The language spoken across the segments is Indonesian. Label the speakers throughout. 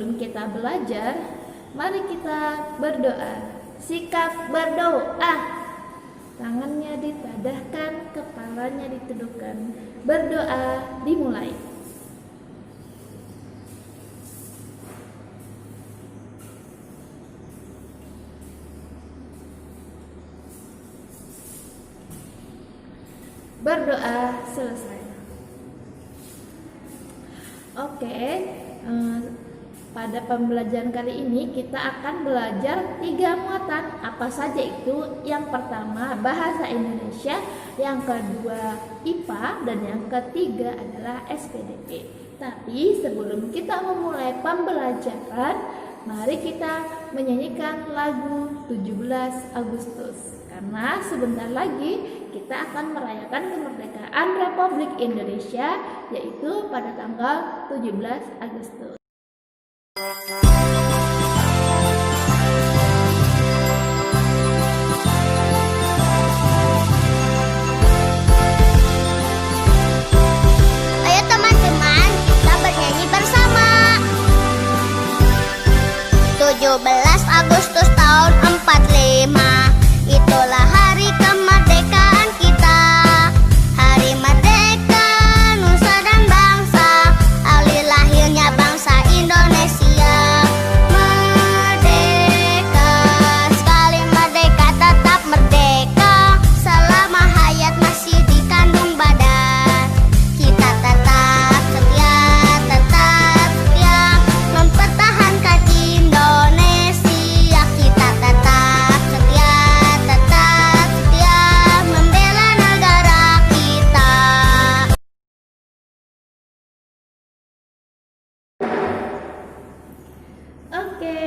Speaker 1: sebelum kita belajar, mari kita berdoa. Sikap berdoa. Tangannya ditadahkan, kepalanya ditundukkan. Berdoa dimulai. Berdoa selesai. Oke, pada pembelajaran kali ini kita akan belajar 3 muatan. Apa saja itu? Yang pertama bahasa Indonesia, yang kedua IPA, dan yang ketiga adalah SPDP. Tapi sebelum kita memulai pembelajaran, mari kita menyanyikan lagu 17 Agustus. Karena sebentar lagi kita akan merayakan kemerdekaan Republik Indonesia, yaitu pada tanggal 17 Agustus.
Speaker 2: Ayo teman-teman, kita bernyanyi bersama. 17 Agustus tahun 45, itulah hari kemerdekaan kita. Hari merdeka, nusa dan bangsa, hari lahirnya bangsa Indonesia. Merdeka, sekali merdeka tetap merdeka. Selama hayat masih dikandung badan, kita tetap setia mempertahankan Indonesia. Kita tetap setia membela negara kita.
Speaker 1: Oke,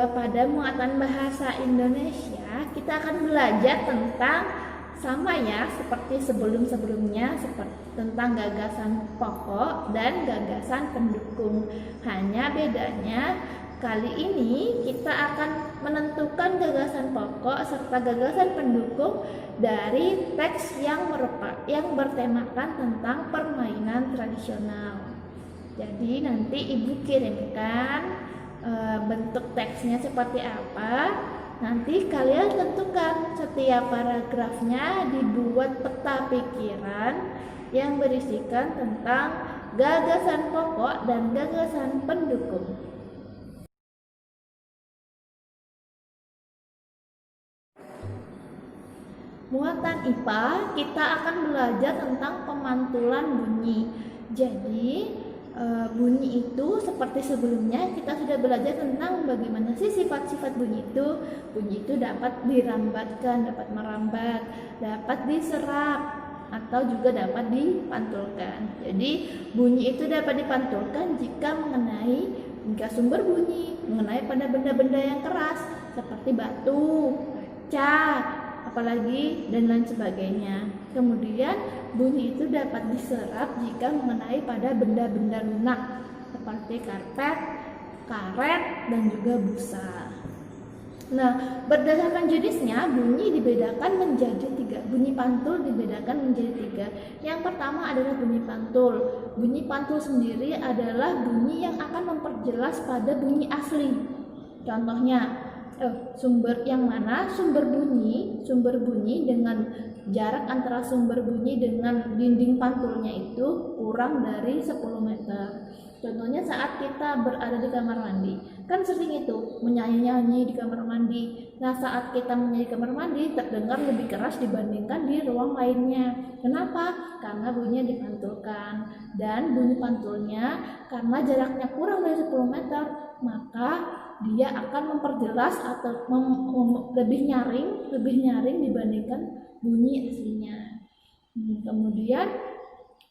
Speaker 1: pada muatan bahasa Indonesia kita akan belajar tentang sama ya seperti sebelum-sebelumnya, seperti tentang gagasan pokok dan gagasan pendukung. Hanya bedanya kali ini kita akan menentukan gagasan pokok serta gagasan pendukung dari teks yang bertemakan tentang permainan tradisional. Jadi nanti Ibu kirimkan bentuk teksnya seperti apa. Nanti kalian tentukan, setiap paragrafnya dibuat peta pikiran yang berisikan tentang gagasan pokok dan gagasan pendukung. Muatan IPA, kita akan belajar tentang pemantulan bunyi. Jadi bunyi itu seperti sebelumnya kita sudah belajar tentang bagaimana sih sifat-sifat bunyi itu. Bunyi itu dapat dirambatkan, dapat merambat, dapat diserap, atau juga dapat dipantulkan. Jadi bunyi itu dapat dipantulkan jika sumber bunyi mengenai pada benda-benda yang keras seperti batu, kaca, apalagi dan lain sebagainya. Kemudian bunyi itu dapat diserap jika mengenai pada benda-benda lunak seperti karpet, karet, dan juga busa. Nah, berdasarkan jenisnya bunyi dibedakan menjadi 3. Bunyi pantul dibedakan menjadi 3. Yang pertama adalah bunyi pantul. Bunyi pantul sendiri adalah bunyi yang akan memperjelas pada bunyi asli. Contohnya sumber yang mana sumber bunyi dengan jarak antara sumber bunyi dengan dinding pantulnya itu kurang dari 10 meter. Contohnya saat kita berada di kamar mandi, kan sering itu menyanyi-nyanyi di kamar mandi. Nah, saat kita menyanyi di kamar mandi terdengar lebih keras dibandingkan di ruang lainnya. Kenapa? Karena bunyinya dipantulkan, dan bunyi pantulnya karena jaraknya kurang dari 10 meter, maka dia akan memperjelas atau lebih nyaring dibandingkan bunyi aslinya. Kemudian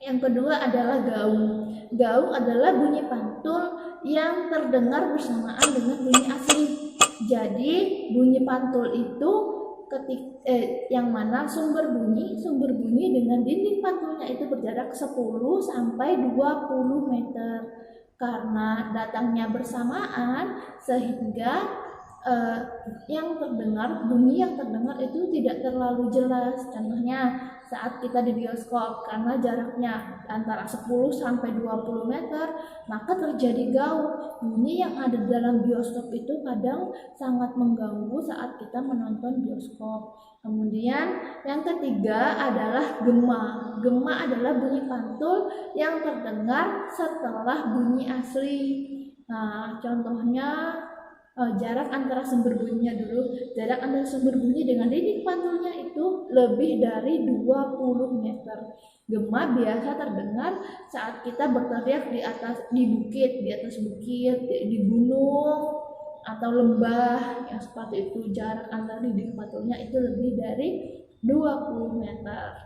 Speaker 1: yang kedua adalah gaung. Gaung adalah bunyi pantul yang terdengar bersamaan dengan bunyi asli. Jadi bunyi pantul itu yang mana sumber bunyi dengan dinding pantulnya itu berjarak 10 sampai 20 meter. Karena datangnya bersamaan sehingga eh, bunyi yang terdengar itu tidak terlalu jelas. Contohnya saat kita di bioskop, karena jaraknya antara 10 sampai 20 meter, maka terjadi gaung. Bunyi yang ada di dalam bioskop itu kadang sangat mengganggu saat kita menonton bioskop. Kemudian yang ketiga adalah gema. Gema adalah bunyi pantul yang terdengar setelah bunyi asli. Nah, contohnya jarak antara sumber bunyinya dulu. Jarak antara sumber bunyi dengan dinding pantulnya itu lebih dari 20 meter. Gema biasa terdengar saat kita berteriak di atas bukit, di gunung atau lembah yang seperti itu. Jarak antara dinding pantulnya itu lebih dari 20 meter.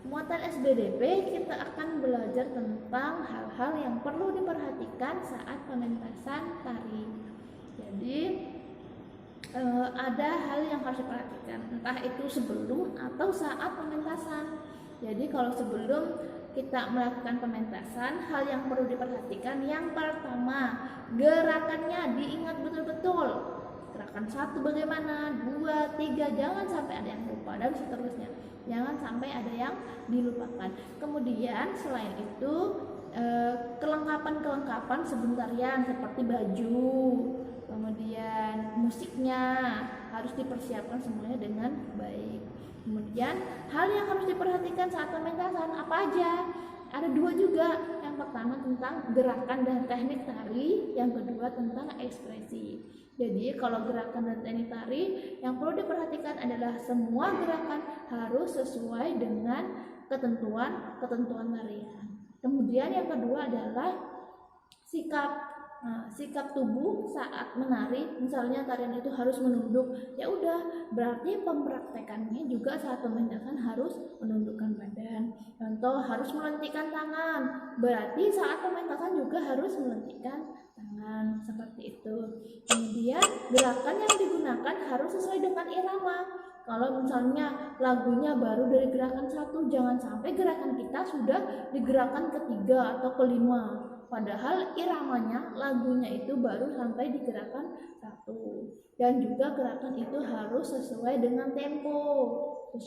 Speaker 1: Muatan SBDP kita akan belajar tentang hal-hal yang perlu diperhatikan saat pementasan tari. Jadi ada hal yang harus diperhatikan, entah itu sebelum atau saat pementasan. Jadi kalau sebelum kita melakukan pementasan, hal yang perlu diperhatikan yang pertama, gerakannya diingat betul-betul. Gerakan 1 bagaimana, 2, 3, jangan sampai ada yang lupa, dan seterusnya. Jangan sampai ada yang dilupakan. Kemudian selain itu kelengkapan sebelum tarian seperti baju, kemudian musiknya harus dipersiapkan semuanya dengan baik. Kemudian hal yang harus diperhatikan saat pementasan apa aja? Ada 2 juga. Yang pertama tentang gerakan dan teknik tari, yang kedua tentang ekspresi. Jadi kalau gerakan dan teknik tari yang perlu diperhatikan adalah semua gerakan harus sesuai dengan ketentuan tarian. Kemudian yang kedua adalah sikap tubuh saat menari. Misalnya tarian itu harus menunduk, ya udah berarti pempraktekannya juga saat pementasan harus menundukkan badan. Contoh, harus melentikkan tangan, berarti saat pementasan juga harus melentikkan tangan, seperti itu. Kemudian gerakan yang digunakan harus sesuai dengan irama. Kalau misalnya lagunya baru dari gerakan 1, jangan sampai gerakan kita sudah di gerakan ketiga atau kelima, padahal iramanya lagunya itu baru sampai di gerakan 1. Dan juga gerakan itu harus sesuai dengan temponya.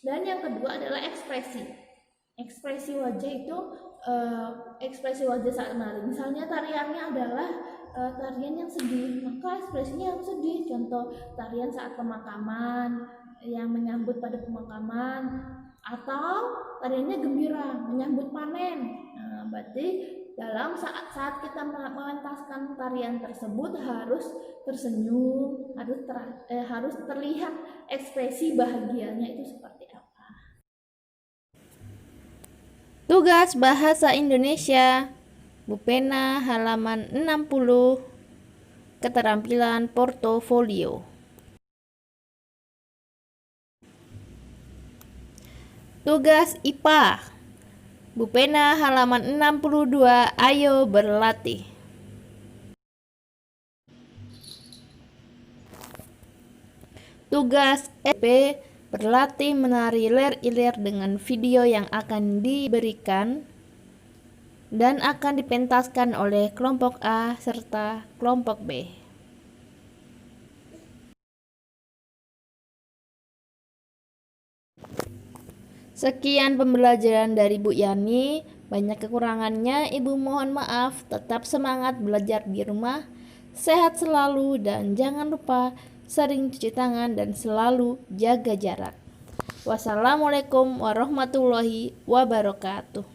Speaker 1: Dan yang kedua adalah ekspresi wajah itu ekspresi wajah saat menari. Misalnya tariannya adalah tarian yang sedih, maka ekspresinya harus sedih. Contoh, tarian saat pemakaman yang menyambut pada pemakaman, atau tariannya gembira menyambut panen. Nah, berarti dalam saat kita mementaskan tarian tersebut harus tersenyum, harus terlihat ekspresi bahagianya itu seperti apa.
Speaker 3: Tugas Bahasa Indonesia Bu Pena halaman 60, keterampilan portofolio. Tugas IPA Bu Pena halaman 62, ayo berlatih. Tugas EP berlatih menari ler-iler dengan video yang akan diberikan dan akan dipentaskan oleh kelompok A serta kelompok B. Sekian pembelajaran dari Bu Yani. Banyak kekurangannya, Ibu mohon maaf. Tetap semangat belajar di rumah. Sehat selalu dan jangan lupa sering cuci tangan dan selalu jaga jarak. Wassalamualaikum warahmatullahi wabarakatuh.